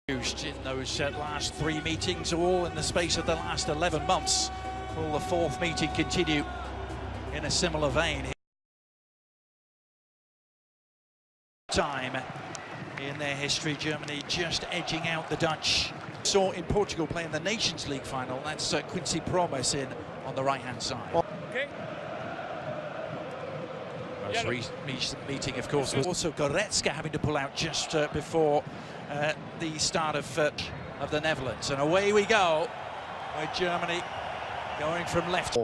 In those last 3 meetings, all in the space of the last 11 months. Will the 4th meeting continue in a similar vein? Time in their history, Germany just edging out the Dutch. Saw in Portugal playing the Nations League final. That's Quincy Promes in on the right-hand side. Okay. Most recent meeting, of course, was also Goretzka having to pull out just before the start of the Netherlands. And away we go with Germany going from left.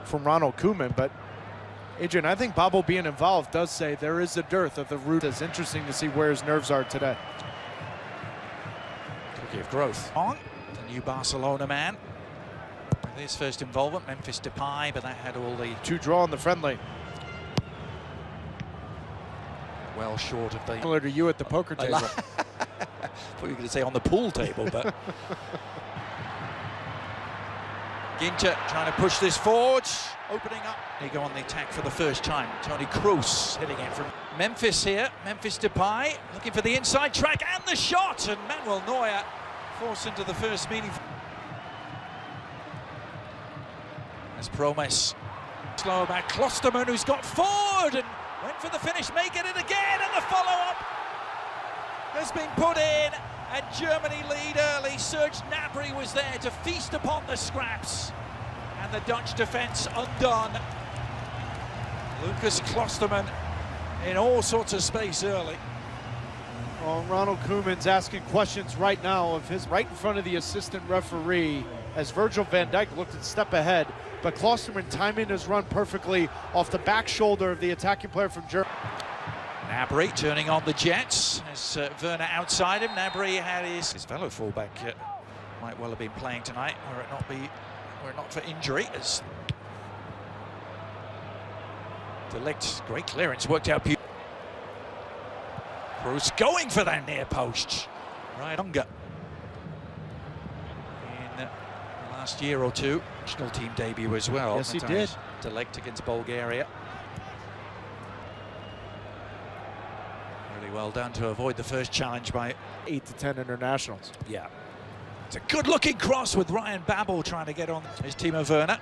From Ronald Koeman, but Adrian, I think Babel being involved does say there is a dearth of the root. It's interesting to see where his nerves are today. Cookie of growth. On the new Barcelona man. With his first involvement, Memphis Depay, but that had all the 2 draw on the friendly. Well short of the... Similar to you at the poker table. I thought you were going to say on the pool table, but... Ginter trying to push this forward, opening up. They go on the attack for the first time. Toni Kroos hitting it from Memphis here. Memphis Depay looking for the inside track and the shot, and Manuel Neuer forced into the first meeting. As Promes slow back, Klosterman, who's got forward and went for the finish, making it again, and the follow-up has been put in, and Germany lead early. Serge Gnabry was there to feast upon the scraps, and the Dutch defence undone. Lucas Klosterman in all sorts of space early. Well, Ronald Koeman's asking questions right now of his right in front of the assistant referee as Virgil van Dijk looked to step ahead, but Klosterman timing his run perfectly off the back shoulder of the attacking player from Germany. Gnabry turning on the Jets as Werner outside him. Gnabry had his fellow fullback might well have been playing tonight, were it not for injury. As De Ligt, great clearance, worked out beautifully. Kroos going for that near post. Right, Unger. In the last year or two, national team debut as well. Yes, he did. De Ligt against Bulgaria. Really well done to avoid the first challenge by 8 to 10 internationals. Yeah. It's a good-looking cross with Ryan Babel trying to get on his Timo Werner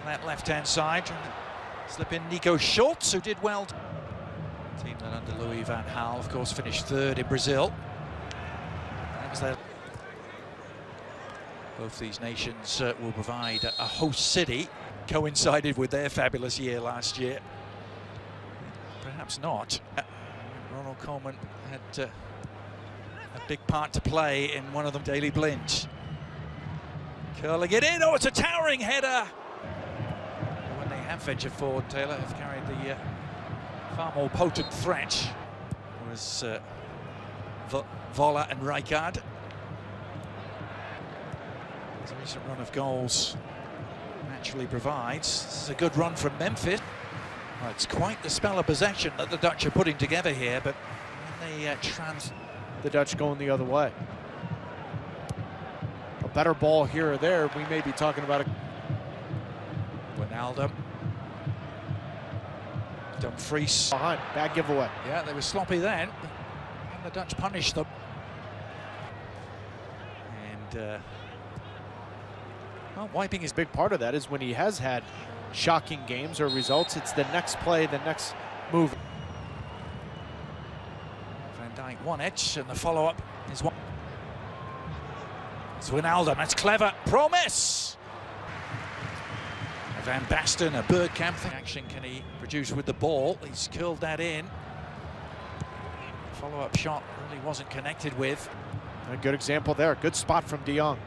on that left-hand side. Trying to slip in Nico Schultz, who did well. Team that under Louis van Gaal, of course, finished 3rd in Brazil. That was their... Both these nations will provide a host city, coincided with their fabulous year last year. Perhaps not. Ronald Koeman had a big part to play in one of them, Daley Blind. Curling it in, oh, it's a towering header! When they have ventured forward, Taylor have carried the far more potent threat. Was Voller and Rijkaard. His recent run of goals naturally provides. This is a good run from Memphis. Well, it's quite the spell of possession that the Dutch are putting together here, but when they the Dutch going the other way. A better ball here or there, we may be talking about a... Wijnaldum. Dumfries. Behind, bad giveaway. Yeah, they were sloppy then, and the Dutch punished them. And, well, wiping is a big part of that is when he has had shocking games or results, it's the next play, the next move. Van Dijk one edge, and the follow-up is one. It's Wijnaldum, that's clever. Promes! Van Basten, a Bergkamp thing. Action can he produce with the ball? He's curled that in. Follow-up shot really wasn't connected with. A good example there, good spot from De Jong.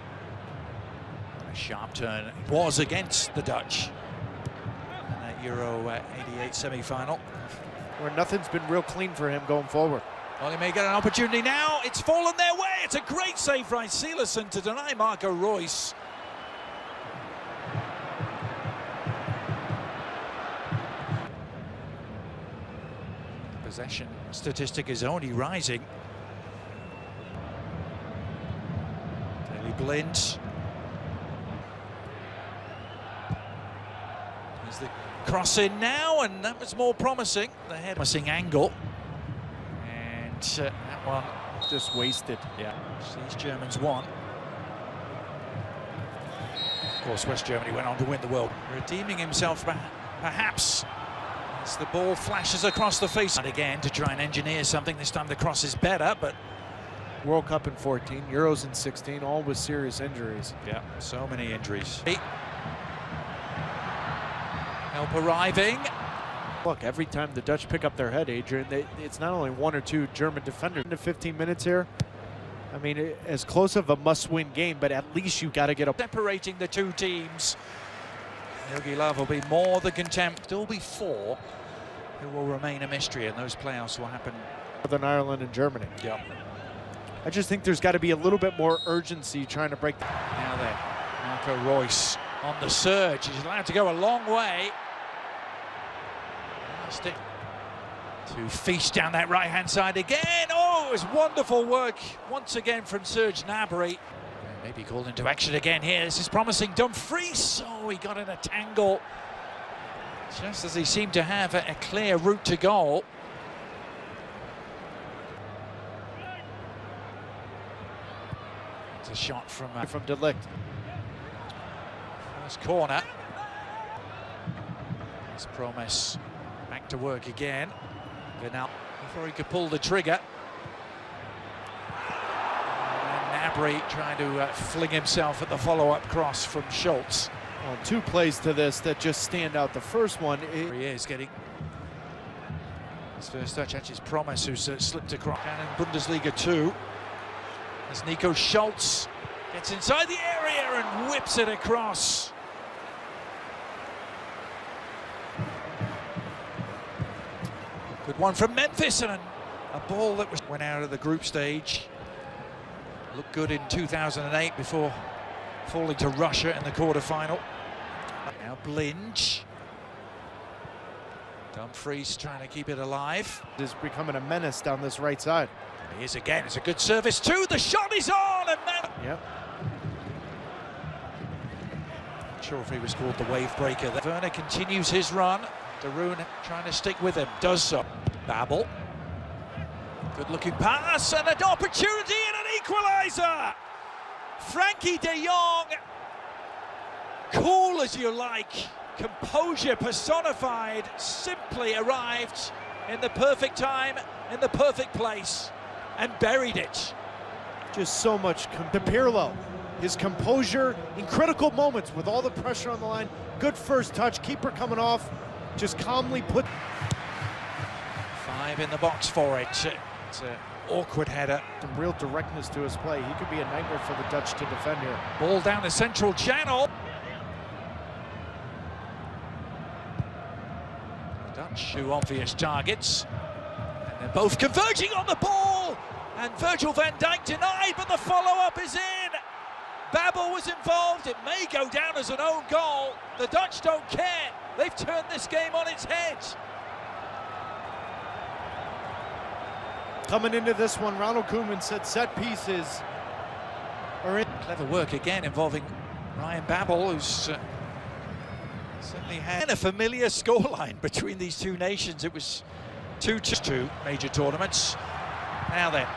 A sharp turn was against the Dutch. Euro 88 semi-final. Where nothing's been real clean for him going forward. Well, he may get an opportunity now. It's fallen their way. It's a great save by Silerson to deny Marco Reus. The possession statistic is only rising. Daley Blind. There's the cross in now, and that was more promising. The head promising angle, and that one Just wasted. Yeah, these Germans won. Of course, West Germany went on to win the world. Redeeming himself, perhaps, as the ball flashes across the face. And again, to try and engineer something. This time the cross is better, but... World Cup in 14, Euros in 16, all with serious injuries. Yeah, so many injuries. Help arriving. Look, every time the Dutch pick up their head, Adrian, it's not only one or two German defenders. Into 15 minutes here. I mean, as close of a must-win game, but at least you got to get a... Separating the two teams. Jogi Löw will be more than content. Still be four who will remain a mystery, and those playoffs will happen. Northern Ireland and Germany. Yep. I just think there's got to be a little bit more urgency trying to break. Now then, Marco Reus on the surge. He's allowed to go a long way. Stick to feast down that right-hand side again. Oh, it was wonderful work once again from Serge Gnabry. Maybe called into action again here. This is promising. Dumfries. Oh, he got in a tangle just as he seemed to have a clear route to goal. It's a shot from De Ligt. First corner. It's Promes. Back to work again. Vinal before he could pull the trigger. And Gnabry trying to fling himself at the follow-up cross from Schultz. Well, two plays to this that just stand out. The first one, He is getting his first touch. Actually, it's Promes who's slipped across. Down in Bundesliga 2. As Nico Schultz gets inside the area and whips it across. Good one from Memphis, and a ball that went out of the group stage. Looked good in 2008 before falling to Russia in the quarter-final. Now Blinge. Dumfries trying to keep it alive. Is becoming a menace down this right side. He is again. It's a good service too. The shot is on, and yep. Not sure if he was called the wave breaker. Werner continues his run. De Roon trying to stick with him, does so. Babel. Good looking pass and an opportunity and an equaliser. Frankie de Jong. Cool as you like. Composure personified. Simply arrived in the perfect time, in the perfect place, and buried it. Just so much. The Pirlo, his composure in critical moments with all the pressure on the line. Good first touch, keeper coming off, just calmly put. 5 in the box for it. It's an awkward header. Some real directness to his play. He could be a nightmare for the Dutch to defend here. Ball down the central channel. The Dutch, two obvious targets. And they're both converging on the ball. And Virgil van Dijk denied, but the follow-up is in. Babel was involved. It may go down as an own goal. The Dutch don't care. They've turned this game on its head. Coming into this one, Ronald Koeman said set pieces are in. Clever work again involving Ryan Babel, who's certainly had a familiar scoreline between these two nations. It was 2-2 major tournaments. Now then.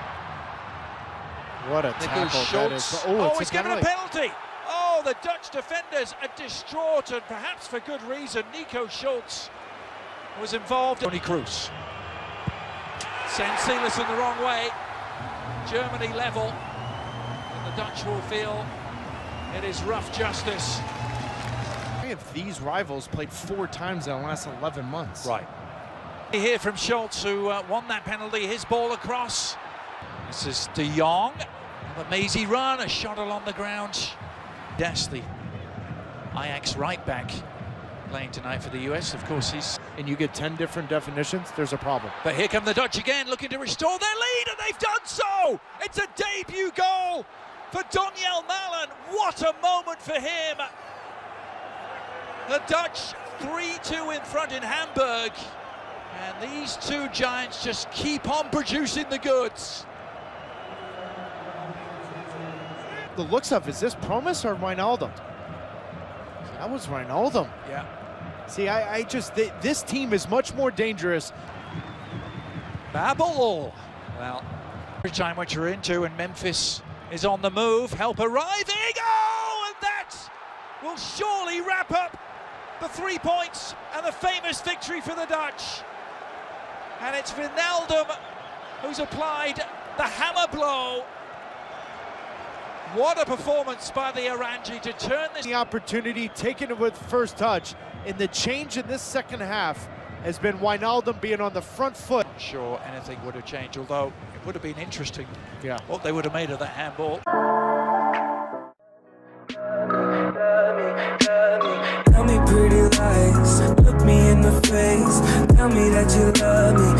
What a tackle that is. Oh, he's given a penalty. Oh, the Dutch defenders are distraught, and perhaps for good reason. Nico Schultz was involved. Toni Kroos. Sends Silas in the wrong way. Germany level. And the Dutch will feel it is rough justice. If these rivals played 4 times in the last 11 months. Right. Here from Schultz, who won that penalty. His ball across. This is De Jong. A mazy run, a shot along the ground. Des, the Ajax right back, playing tonight for the US. Of course, he's... And you get 10 different definitions, there's a problem. But here come the Dutch again, looking to restore their lead, and they've done so! It's a debut goal for Donyell Malen. What a moment for him! The Dutch 3-2 in front in Hamburg. And these two giants just keep on producing the goods. The looks of, is this Promes or Wijnaldum? That was Wijnaldum. Yeah. See, I just, this team is much more dangerous. Babel. Well, Every time which we're into, and Memphis is on the move, help arriving, oh, and that will surely wrap up the 3 points and the famous victory for the Dutch. And it's Wijnaldum who's applied the hammer blow. What a performance by the Orangi to turn this. The opportunity taken with first touch, and the change in this second half has been Wijnaldum being on the front foot. Not sure anything would have changed, although it would have been interesting what they would have made of that handball. Tell me pretty lies, look me in the face, tell me that you love me.